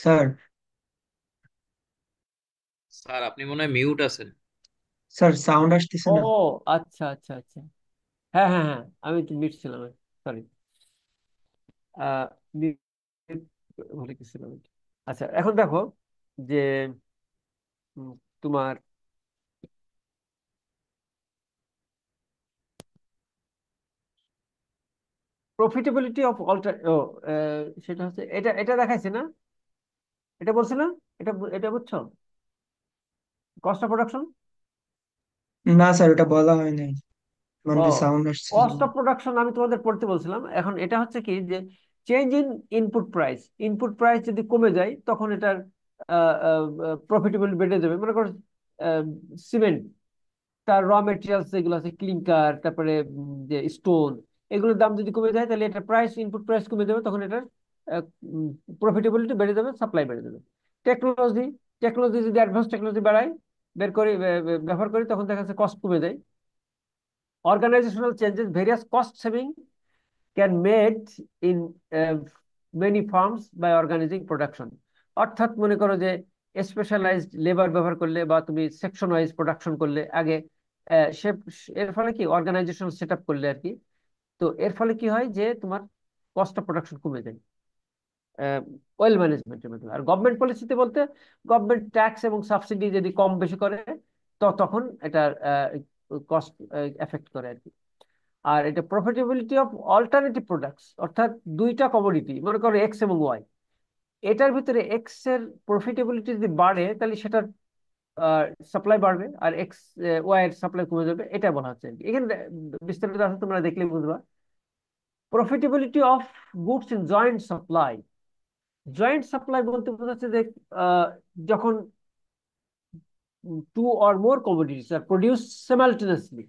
স্যার স্যার আপনি মনে হয় মিউট আছেন। স্যার সাউন্ড আসতেছে ও না। আচ্ছা আচ্ছা আচ্ছা, হ্যাঁ হ্যাঁ হ্যাঁ, আমি তো মিট ছিলাম, সরি। আহ mute ভুলে গেছিলাম। আচ্ছা, এখন দেখো যে উম, তোমার প্রফিটেবিলিটি অফ অল্টার, সেটা হচ্ছে এটা, এটা দেখাইছে না, এটা বলছে না, এটা বুঝছো, কস্ট অফ প্রোডাকশন। না স্যার, ওটা বলা হয় নাই, ও, মানে সাউন্ড আসছিল কস্ট না। অফ প্রোডাকশন আমি তোমাদের পড়তে বলছিলাম। এখন এটা হচ্ছে কি যে change in input price, input price যদি কমে যায় তখন এটার প্রফিটেবিলিটি বেড়ে যাবে। মনে করো সিমেন্ট, তার র মেটেরিয়ালস যেগুলো আছে, ক্লিংকার, তারপরে যে স্টোন, এগুলোর দাম যদি কমে যায় তাহলে এটা প্রাইস, ইনপুট প্রাইস কমে যাবে, তখন এটার প্রফিটেবিলিটি বেড়ে যাবে, সাপ্লাই বেড়ে যাবে। টেকনোলজি, টেকনোলজি যদি অ্যাডভান্স টেকনোলজি বাড়ায়, বের করি, ব্যবহার করি, তখন দেখা যাচ্ছে কস্ট কমে যায়। Organisational changes, various cost saving can made in many firms by organising production. অর্থাৎ মনে করো যে স্পেশালাইজড লেবার ব্যবহার করলে বা তুমি সেকশন ওয়াইজ প্রোডাকশন করলে আগে, সে এর ফলে কি অর্গানাইজেশন সেট আপ করলে আর কি, তো এর ফলে কি হয় যে তোমার কস্ট অফ প্রোডাকশন কমে যায় ওয়েল ম্যানেজমেন্টের মাধ্যমে। আর গভর্নমেন্ট পলিসিতে বলতে, গভর্নমেন্ট ট্যাক্স এবং সাবসিডি যদি কম বেশি করে, তো তখন এটা কস্ট এফেক্ট করে আর কি। আর এটা প্রফিটেবিলিটি অফ অল্টারনেটিভ প্রোডাক্টস, অর্থাৎ দুইটা কমোডিটি, মনে করো এক্স এবং ওয়াই, এটার ভিতরে এক্স এর প্রফিটেবিলিটি যদি বাড়ে তাহলে সেটার সাপ্লাই বাড়বে, আর এক্স ওয়াই এর সাপ্লাই কমে যাবে, এটা বলা হচ্ছে আর কি। এখানে বিস্তারিত আছে, তোমরা দেখলে বুঝবা। Profitability of goods in joint supply, joint supply বলতে বোঝাচ্ছে যে আহ, যখন two or more commodities are produce simultaneously,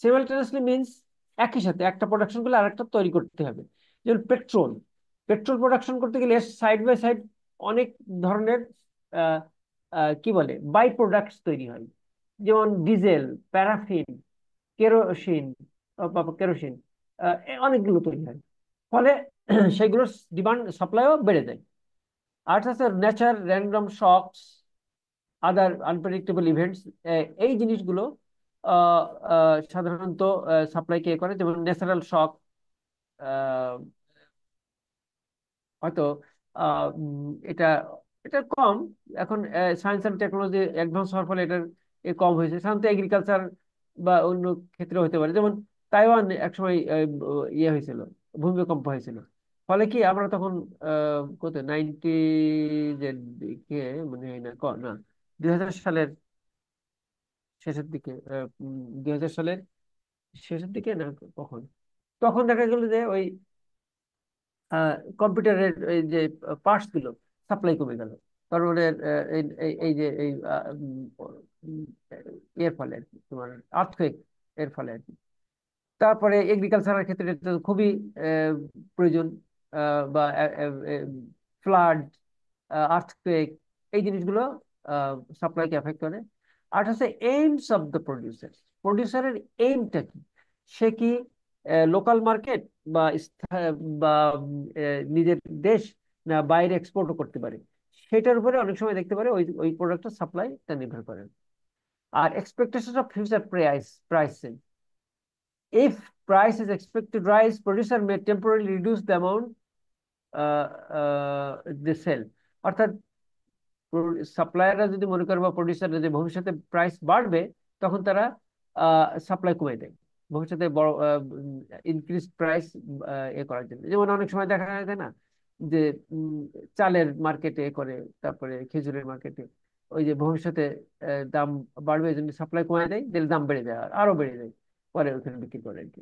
simultaneously means একই সাথে একটা প্রোডাকশন করলে আরেকটা তৈরি করতে হবে। যেমন পেট্রোল, পেট্রোল প্রোডাকশন করতে গেলে সাইড বাই সাইড অনেক ধরনের আহ, কি বলে বাই প্রোডাক্টস তৈরি হয়, যেমন ডিজেল, প্যারাফিন, কেরোসিন, কেরোসিন, অনেকগুলো তৈরি হয়। ফলে সেইগুলোর ডিমান্ড, সাপ্লাইও বেড়ে যায়। আর আছে নেচার, র্যান্ডম শকস, আদার আনপ্রেডিক্টেবল ইভেন্টস, এই জিনিসগুলো আহ, সাধারণত সাপ্লাইকে করে, যেমন ন্যাচারাল শক, হয়তো এটা, এটা কম এখন, সায়েন্স অ্যান্ড টেকনোলজি অ্যাডভান্স হওয়ার ফলে এটার কম হয়েছে। সাধারণত এগ্রিকালচার বা অন্য ক্ষেত্রে হতে পারে, যেমন তাইওয়ান একসময় ইয়ে হয়েছিল, ভূমিকম্প হয়েছিল, ফলে কি আমরা তখন কত 90 যে দিকে, মনে হয় না না 2000 সালের শেষের দিকে, 2000 সালের শেষের দিকে না কখন, তখন দেখা গেল যে ওই কম্পিউটারের এই যে পার্টস গুলো সাপ্লাই কমে গেল, কারণ ওদের এই যে এই এর ফলে আর কি, তোমার আর্থকুয়েক এর ফলে আর কি। তারপরে এগ্রিকালচারের ক্ষেত্রে এটা তো খুবই প্রয়োজন, বা ফ্লাড, আর্থকুয়েক, এই জিনিসগুলো সাপ্লাইকে এফেক্ট করে। আর হচ্ছে এইমস অফ দ্য প্রডিউসার, প্রডিউসারের এইমটা কি, সে কি লোকাল মার্কেট বা বা নিজের দেশ, না বাইরে এক্সপোর্টও করতে পারে, সেটার উপরে অনেক সময় দেখতে পারে ওই ওই প্রোডাক্টের সাপ্লাইটা নির্ভর করে। আর expectation of future pricing, if price is expected to rise, producer may temporarily reduce the amount they sell। অর্থাৎ সাপ্লায়াররা যদি মনে করে বা প্রডিউসাররা যে ভবিষ্যতে প্রাইস বাড়বে, তখন তারা সাপ্লাই কমে দেয় ভবিষ্যতে বড় ইনক্রিজ প্রাইস এ করার জন্য। যেমন অনেক সময় দেখা যায় না যে চালের মার্কেটে করে, তারপরে খেজুরের মার্কেটে, ওই যে ভবিষ্যতে দাম বাড়বে এই জন্য সাপ্লাই কমায় দেয়, দিলে দাম বেড়ে যায়, আর আরো বেড়ে যায়, পরে ওখানে বিক্রি করে আর কি।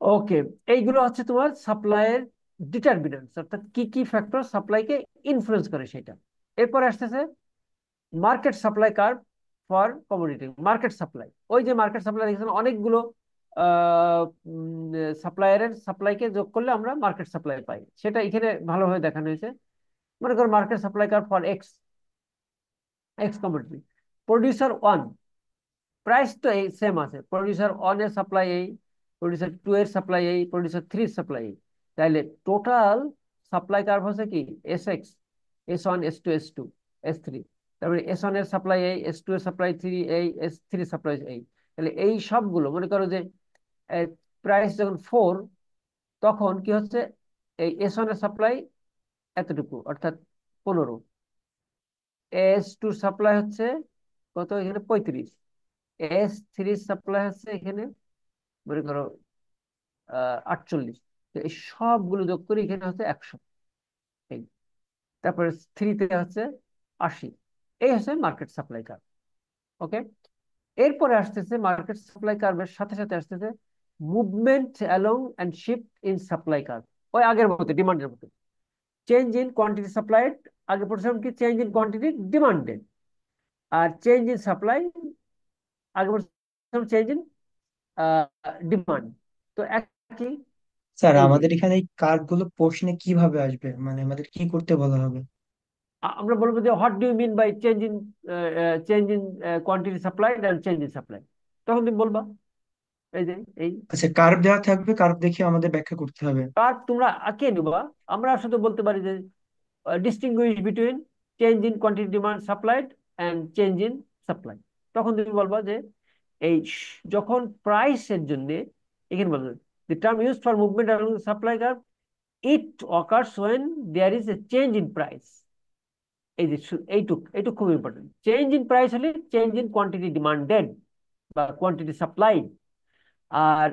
ওকে, এইগুলো হচ্ছে তোমার সাপ্লাইয়ের ডিটারমিনেন্টস, অর্থাৎ কি কি ফ্যাক্টর সাপ্লাইকে ইনফ্লুয়েন্স করে সেটা। এরপরে আসতেছে market supply curve for commodity. Market supply, ওই যে মার্কেট সাপ্লাই দেখেছেন, অনেকগুলো সাপ্লায়ারের সাপ্লাইকে যোগ করলে আমরা মার্কেট সাপ্লাই পাই, সেটা এখানে ভালোভাবে দেখানো হয়েছে। মনে করো market supply curve for x, x commodity, producer one, price তো এই সেম আছে, প্রডিউসার ওয়ান এর সাপ্লাই এই, প্রডিউসার টু এর সাপ্লাই এই, প্রডিউসার থ্রি এর সাপ্লাই এই, তাহলে টোটাল সাপ্লাই কার্ভ হচ্ছে কি S(x), S1, S2, S2, S3, তারপরে S1 এর সাপ্লাই এই, S2 এর সাপ্লাই 3 এই, S3 সাপ্লাই এই। তাহলে এই সবগুলো মনে করো যে প্রাইস যখন 4, তখন কি হচ্ছে এই S1 এর সাপ্লাই এতটুকু অর্থাৎ 15, S2 সাপ্লাই হচ্ছে কত এখানে 35, S3 সাপ্লাই হচ্ছে এখানে মনে করো 48। তো এই সবগুলো যোগ করে এখানে হচ্ছে 100। এই তারপরে 3-তে হচ্ছে 80। এই হচ্ছে মার্কেট সাপ্লাই কার্ভ। ওকে, এরপরে আসতেছে মার্কেট সাপ্লাই কার্ভের সাথে সাথে আসতেছে movement along and shift in supply curve. ওই আগের মতো ডিমান্ডের মতো, চেঞ্জ ইন কোয়ান্টিটি সাপ্লাইড, আগে পড়ছিলাম কি চেঞ্জ ইন কোয়ান্টিটি ডিমান্ডেড, আর চেঞ্জ ইন সাপ্লাই আগে পড়ছিলাম চেঞ্জ ইন ডিমান্ড। তো একই। স্যার এই যে আমাদের এখানে এই কার্ভ গুলো প্রশ্নে কিভাবে আসবে, মানে আমাদের কি করতে বলা হবে? আমরা বলবো যে what do you mean by change in quantity supplied and change in supply, তখন তুমি বলবা এই যে এই আচ্ছা, কার্ভ দেওয়া থাকবে, কার্ভ দেখে আমাদের ব্যাখ্যা করতে হবে। কার্ভ তোমরা আঁকে নিবা। আমরা শুধু বলতে পারি যে distinguish between change in quantity demand supplied and change in supply. তখন তুমি বলবা যে এই যখন প্রাইসের জন্য এখানে বলবে the term used for movement along the supply curve, it occurs when there is a change in price। এই যে এইটুক খুব ইম্পর্টেন্ট। চেঞ্জ ইন প্রাইস হলে চেঞ্জ ইন কোয়ান্টিটি ডিমান্ডেড বা কোয়ান্টিটি সাপ্লাই। আর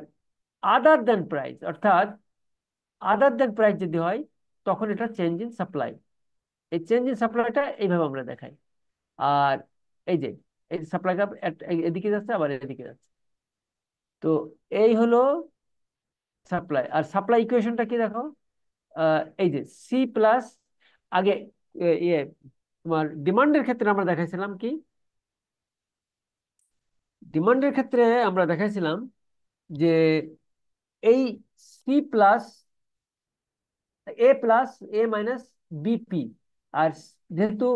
আদার দেন প্রাইস, অর্থাৎ আদার দেন প্রাইস যদি হয় তখন এটা চেঞ্জ ইন সাপ্লাই। এই চেঞ্জ ইন সাপ্লাইটা এইভাবে আমরা দেখাই। আর এই যে এই সাপ্লাই কাপ এদিকে যাচ্ছে আবার এদিকে যাচ্ছে। তো এই হলো সাপ্লাই। আর সাপ্লাই ইকুয়েশনটা কি দেখো, এই যে সি প্লাস আগে ইয়ে তোমার ডিমান্ডের ক্ষেত্রে আমরা দেখাইছিলাম কি, ডিমান্ডের ক্ষেত্রে আমরা দেখাইছিলাম যে এই C plus A minus BP. আর যেহেতু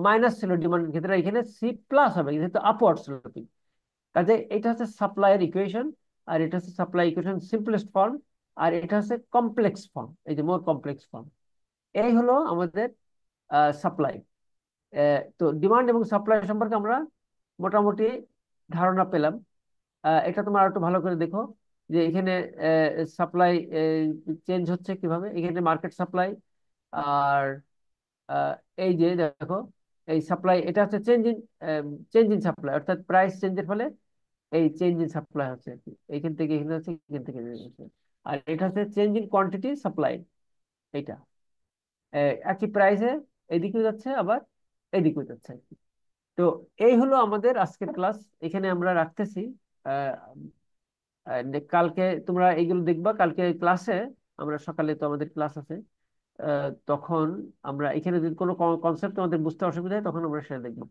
মাইনাস ছিল ডিমান্ডের ক্ষেত্রে, এখানে সি প্লাস হবে যেহেতু আপওয়ার্ড স্লোপিং। কাজে এটা হচ্ছে সাপ্লাইয়ের ইকুয়েশন, আর এটা হচ্ছে সাপ্লাই ইকুয়েশন সিম্পলেস্ট ফর্ম, আর এটা হচ্ছে কমপ্লেক্স ফর্ম, এই যে মোর কমপ্লেক্স ফর্ম। এই হলো আমাদের সাপ্লাই। তো ডিমান্ড এবং সাপ্লাই সম্পর্কে আমরা মোটামুটি ধারণা পেলাম। এটা তোমরা একটু ভালো করে দেখো যে এখানে সাপ্লাই চেঞ্জ হচ্ছে কিভাবে, এখানে মার্কেট সাপ্লাই। আর আহ, এই যে দেখো এই সাপ্লাই, এটা হচ্ছে চেঞ্জ ইন সাপ্লাই, অর্থাৎ প্রাইস চেঞ্জের ফলে এই চেঞ্জ ইন সাপ্লাই হচ্ছে আর কি, এইখান থেকে এখানে হচ্ছে, এখান থেকে এখানে হচ্ছে। আর এটা হচ্ছে চেঞ্জ ইন কোয়ান্টিটি সাপ্লাই। এইটা একই প্রাইসে এদিকেও যাচ্ছে আবার এদিকেও যাচ্ছে আর কি। তো এই হলো আমাদের আজকের ক্লাস, এখানে আমরা রাখতেছি। আহ, কালকে তোমরা এইগুলো দেখবা, কালকে ক্লাসে আমরা সকালে তো আমাদের ক্লাস আছে, তখন আমরা এখানে যদি কোনো কনসেপ্ট তোমাদের বুঝতে অসুবিধা হয় তখন আমরা সেটা দেখবো।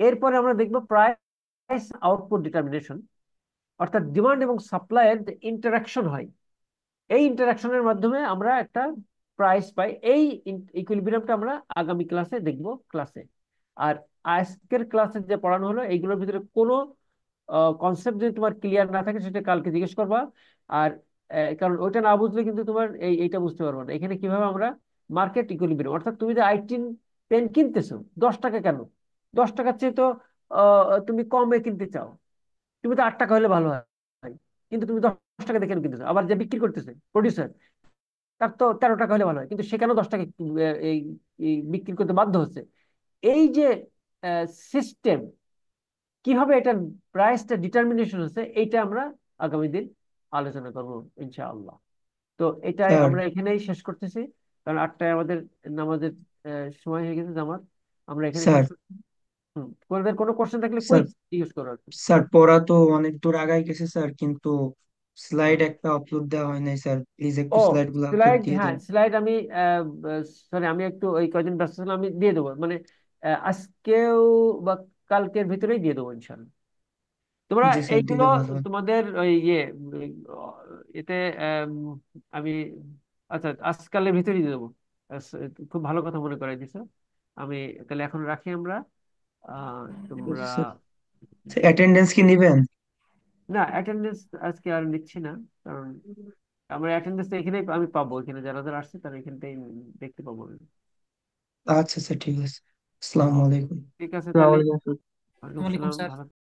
এরপরে আমরা দেখবো প্রাইস আউটপুট ডিটারমিনেশন, অর্থাৎ ডিমান্ড এবং সাপ্লাইয়ের যে ইন্টারাকশন হয়, এই ইন্টারাকশনের মাধ্যমে আমরা একটা প্রাইস পাই। এই ইকুইলিব্রিয়ামটা আমরা আগামী ক্লাসে দেখব ক্লাসে। আর আজকের ক্লাসে যে পড়ানো হলো এইগুলোর ভিতরে কোনো কনসেপ্ট যদি তোমার ক্লিয়ার না থাকে সেটা কালকে জিজ্ঞেস করবা। আর কারণ ওইটা না বুঝলে কিন্তু তোমার এইটা বুঝতে পারবো না, এখানে কিভাবে আমরা মার্কেট ইকুইলিব্রিয়াম, অর্থাৎ তুমি যে আইটিন পেন কিনতেছো 10 টাকা কেন, 10 টাকার চেয়ে তো তুমি কমে কিনতে চাও, তুমি তো 8 টাকা হলে ভালো হয়, কিন্তু তুমি 10 টাকা দিয়ে কেন কিনতেছো? আবার যে বিক্রি করতেছে প্রডিউসার, তার তো 13 টাকা হলে ভালো হয়, কিন্তু সে কেন 10 টাকা এই এই বিক্রি করতে বাধ্য হচ্ছে? এই যে সিস্টেম, কিভাবে এটার প্রাইসটা ডিটারমিনেশন হচ্ছে, এইটা আমরা আগামী দিন আলোচনা করবো ইনশাআল্লাহ। তো এটাই স্যার, আমরা এখানেই শেষ করতেছি, কারণ 8টায় আমাদের নামাজের সময় হয়ে গেছে, জামাত। আমরা এখানে স্যার, শেষ করছি। তোমাদের কোনো কোশ্চেন থাকলে স্যার, কুইজ জিজ্ঞেস করো আর কি। স্যার পড়া তো অনেক দূর আগাই গেছে স্যার, কিন্তু স্লাইড হুম। একটা আপলোড দেওয়া হয় নাই স্যার, প্লিজ একটু ও স্লাইড গুলো আপলোড স্লাইড, দিয়ে হ্যাঁ দেন। স্লাইড আমি সরি আমি একটু ওই কয়দিন ব্যস্ত ছিলাম, আমি দিয়ে দেবো মানে আজকেও বা কালকের ভিতরেই দিয়ে দেবো ইনশাল্লাহ। তোমরা জি স্যার, এইগুলো দিলে ভালো হয়। তোমাদের ওই এতে আমি আচ্ছা আজকালের ভিতরেই দিয়ে দেবো। খুব ভালো কথা মনে করাই দিছো। আমি তাহলে এখন রাখি আমরা। ঠিক তোমরা আছে স্যার। স্যার অ্যাটেন্ডেন্স কি নিবেন? না অ্যাটেন্ডেন্স আজকে আর নিচ্ছি না, কারণ আমার অ্যাটেন্ডেন্স এখানেই আমি পাবো, এখানে যারা যারা আসছে তারা এখানটাই দেখতে পাবো আমি। আচ্ছা স্যার, ঠিক আছে। আসসালামু আলাইকুম। ঠিক আছে আসসালামু তাহলে। আলাইকুম স্যার। ওয়ালাইকুম ওয়ালাইকুম আসসালাম, স্যার। ভালো